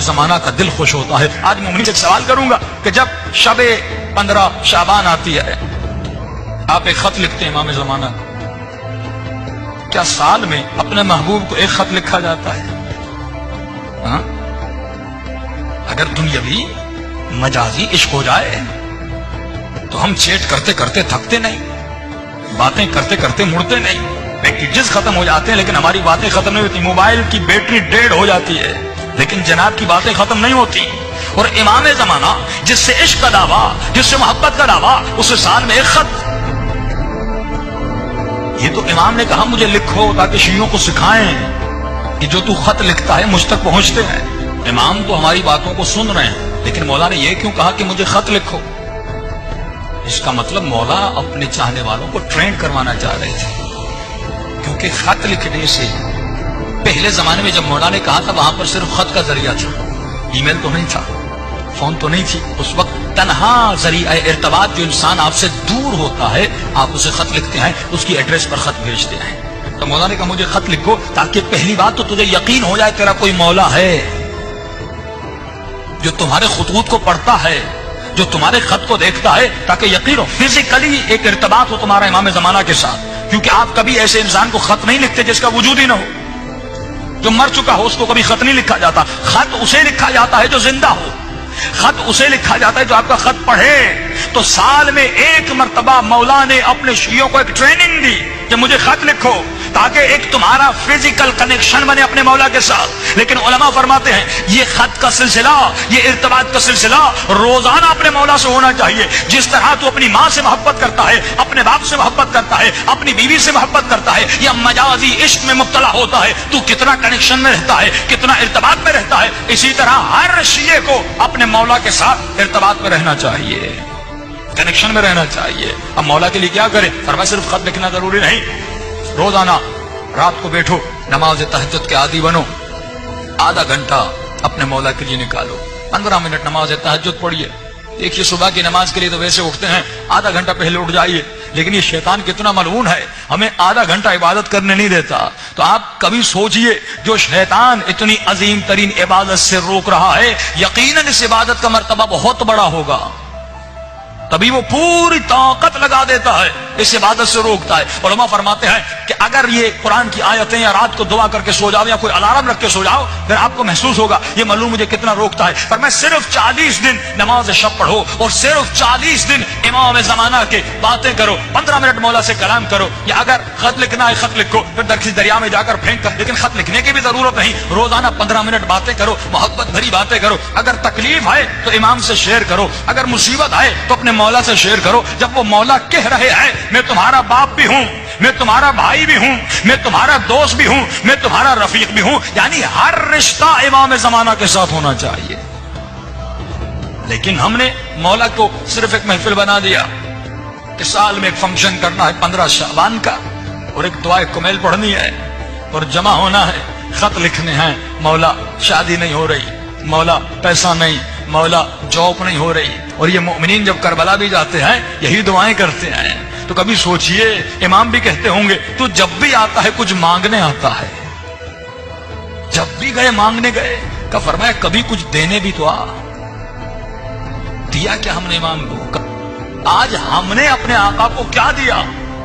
زمانہ کا دل خوش ہوتا ہے. آج مومنین سے سوال کروں گا کہ جب شب 15 شعبان آتی ہے آپ ایک خط لکھتے ہیں امام زمانہ کو, کیا سال میں اپنے محبوب کو ایک خط لکھا جاتا ہے؟ ہاں؟ اگر دنیاوی مجازی عشق ہو جائے تو ہم چیٹ کرتے کرتے تھکتے نہیں, باتیں کرتے کرتے مڑتے نہیں, پیکیجز ختم ہو جاتے ہیں لیکن ہماری باتیں ختم نہیں ہوتی. موبائل کی بیٹری ڈیڈ ہو جاتی ہے لیکن جناب کی باتیں ختم نہیں ہوتی. اور امام زمانہ جس سے عشق کا دعویٰ, جس سے محبت کا دعویٰ, اسے سال میں ایک خط. یہ تو امام نے کہا مجھے لکھو تاکہ شیعوں کو سکھائیں کہ جو تو خط لکھتا ہے مجھ تک پہنچتے ہیں. امام تو ہماری باتوں کو سن رہے ہیں لیکن مولا نے یہ کیوں کہا کہ مجھے خط لکھو؟ اس کا مطلب مولا اپنے چاہنے والوں کو ٹرین کروانا چاہ رہے تھے, کیونکہ خط لکھنے سے پہلے زمانے میں جب مولا نے کہا تھا وہاں پر صرف خط کا ذریعہ تھا, ای میل تو نہیں تھا, فون تو نہیں تھی. اس وقت تنہا ذریعہ ارتباط جو انسان آپ سے دور ہوتا ہے آپ اسے خط لکھتے ہیں, اس کی ایڈریس پر خط بھیجتے ہیں. تو مولا نے کہا مجھے خط لکھو تاکہ پہلی بات تو تجھے یقین ہو جائے تیرا کوئی مولا ہے جو تمہارے خطوط کو پڑھتا ہے, جو تمہارے خط کو دیکھتا ہے, تاکہ یقین ہو فزیکلی ایک ارتباط ہو تمہارا امام زمانہ کے ساتھ. کیونکہ آپ کبھی ایسے انسان کو خط نہیں لکھتے جس کا وجود ہی نہ ہو. جو مر چکا ہو اس کو کبھی خط نہیں لکھا جاتا. خط اسے لکھا جاتا ہے جو زندہ ہو. خط اسے لکھا جاتا ہے جو آپ کا خط پڑھے. تو سال میں ایک مرتبہ مولا نے اپنے شیعوں کو ایک ٹریننگ دی کہ مجھے خط لکھو تاکہ ایک تمہارا فزیکل کنیکشن بنے اپنے مولا کے ساتھ. لیکن علماء فرماتے ہیں یہ خط کا سلسلہ, یہ ارتباط کا سلسلہ روزانہ اپنے مولا سے ہونا چاہیے. جس طرح تو اپنی ماں سے محبت کرتا ہے, اپنے باپ سے محبت کرتا ہے, اپنی بیوی سے محبت کرتا ہے, یا مجازی عشق میں مبتلا ہوتا ہے, تو کتنا کنیکشن میں رہتا ہے, کتنا ارتباط میں رہتا ہے. اسی طرح ہر شیعہ کو اپنے مولا کے ساتھ ارتباط میں رہنا چاہیے, کنیکشن میں رہنا چاہیے. اب مولا کے لیے کیا کرے؟ فرمایا صرف خط لکھنا ضروری نہیں, روزانہ رات کو بیٹھو, نماز تہجد کے عادی بنو, آدھا گھنٹہ اپنے مولا کے لیے نکالو, 15 منٹ نماز تہجد پڑھیے. دیکھیے صبح کی نماز کے لیے تو ویسے اٹھتے ہیں, آدھا گھنٹہ پہلے اٹھ جائیے, لیکن یہ شیطان کتنا ملعون ہے, ہمیں آدھا گھنٹہ عبادت کرنے نہیں دیتا. تو آپ کبھی سوچئے جو شیطان اتنی عظیم ترین عبادت سے روک رہا ہے, یقیناً اس عبادت کا مرتبہ بہت بڑا ہوگا, تبھی وہ پوری طاقت لگا دیتا ہے, اس عبادت سے روکتا ہے. علماء فرماتے ہیں کہ اگر یہ قرآن کی آیتیں یا رات کو دعا کر کے سو جاؤ یا کوئی الارم رکھ کے سو جاؤ, پھر آپ کو محسوس ہوگا یہ معلوم مجھے کتنا روکتا ہے. پر میں صرف 40 دن نماز شب پڑھو اور صرف 40 دن امام زمانہ کے باتیں کرو, 15 منٹ مولا سے کلام کرو. یا اگر خط لکھنا ہے خط لکھو, پھر دریا میں جا کر پھینک کر, لیکن خط لکھنے کی بھی ضرورت نہیں, روزانہ 15 منٹ باتیں کرو, محبت بھری باتیں کرو. اگر تکلیف ہے تو امام سے شیئر کرو, اگر مصیبت ہے تو اپنے مولا سے شیئر کرو. جب وہ مولا کہہ رہے ہیں میں تمہارا باپ بھی ہوں, میں تمہارا بھائی بھی ہوں, میں تمہارا دوست بھی ہوں, میں تمہارا رفیق بھی ہوں, یعنی ہر رشتہ امام زمانہ کے ساتھ ہونا چاہیے. لیکن ہم نے مولا کو صرف ایک محفل بنا دیا کہ سال میں ایک فنکشن کرنا ہے 15 شعبان کا, اور ایک دعائے کمیل پڑھنی ہے اور جمع ہونا ہے, خط لکھنے ہیں. مولا شادی نہیں ہو رہی, مولا پیسہ نہیں, مولا جاب نہیں ہو رہی. اور یہ مومنین جب کربلا بھی جاتے ہیں یہی دعائیں کرتے ہیں. تو کبھی سوچئے امام بھی کہتے ہوں گے تو جب بھی آتا ہے کچھ مانگنے آتا ہے, جب بھی گئے مانگنے گئے, کا فرمایا کبھی کچھ دینے بھی تو آ دیا. کیا ہم نے امام کو آج ہم نے اپنے آقا کو کیا دیا؟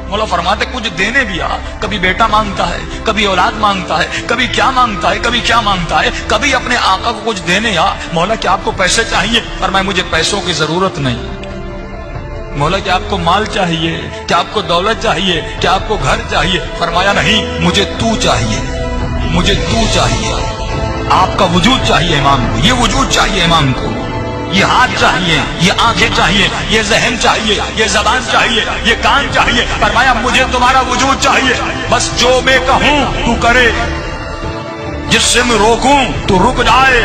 مولا فرماتے کچھ دینے بھی آ. کبھی بیٹا مانگتا ہے, کبھی اولاد مانگتا ہے, کبھی کیا مانگتا ہے, کبھی کیا مانگتا ہے, کبھی اپنے آقا کو کچھ دینے آ. مولا کیا آپ کو پیسے چاہیے؟ فرمایا مجھے پیسوں کی ضرورت نہیں. مولا کیا آپ کو مال چاہیے, کیا آپ کو دولت چاہیے, کیا آپ کو گھر چاہیے؟ فرمایا نہیں, مجھے تو چاہیے, مجھے تو چاہیے. آپ کا وجود چاہیے امام کو, یہ وجود چاہیے امام کو, یہ ہاتھ چاہیے, یہ آنکھیں چاہیے, یہ ذہن چاہیے, یہ زبان چاہیے, یہ کان چاہیے. فرمایا مجھے تمہارا وجود چاہیے, بس جو میں کہوں تو کرے, جس سے میں روکوں تو رک جائے.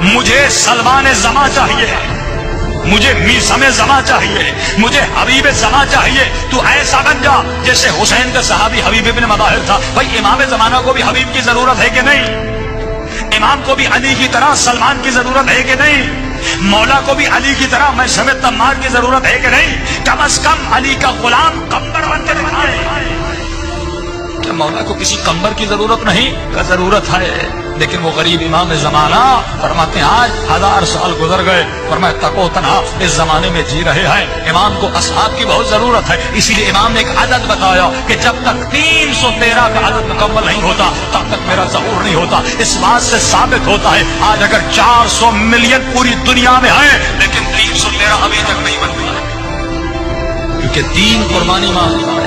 مجھے سلمان زماں چاہیے, مجھے میثم زماں چاہیے, مجھے حبیب زماں چاہیے. تو ایسا بن جا جیسے حسین کا صحابی حبیب ابن مظاہر تھا. بھائی امام زمانہ کو بھی حبیب کی ضرورت ہے کہ نہیں؟ امام کو بھی علی کی طرح سلمان کی ضرورت ہے کہ نہیں؟ مولا کو بھی علی کی طرح میں سمیت تمار کی ضرورت ہے کہ نہیں؟ کم از کم علی کا غلام قمر بن کے دکھائے, کیا مولا کو کسی قمر کی ضرورت نہیں؟ کا ضرورت ہے، لیکن وہ غریب امام زمانہ فرماتے ہیں آج 1000 سال گزر گئے، فرمایا تکو تنہا اس زمانے میں جی رہے ہیں، امام کو اصحاب کی بہت ضرورت ہے۔ اسی لیے امام نے ایک عدد بتایا کہ جب تک 313 کا عدد مکمل نہیں ہوتا تب تک میرا ظہور نہیں ہوتا۔ اس بات سے ثابت ہوتا ہے آج اگر 400 ملین پوری دنیا میں ہے لیکن 313 ابھی تک نہیں بن پایا، کیونکہ دین قربانی مانگتا ہے۔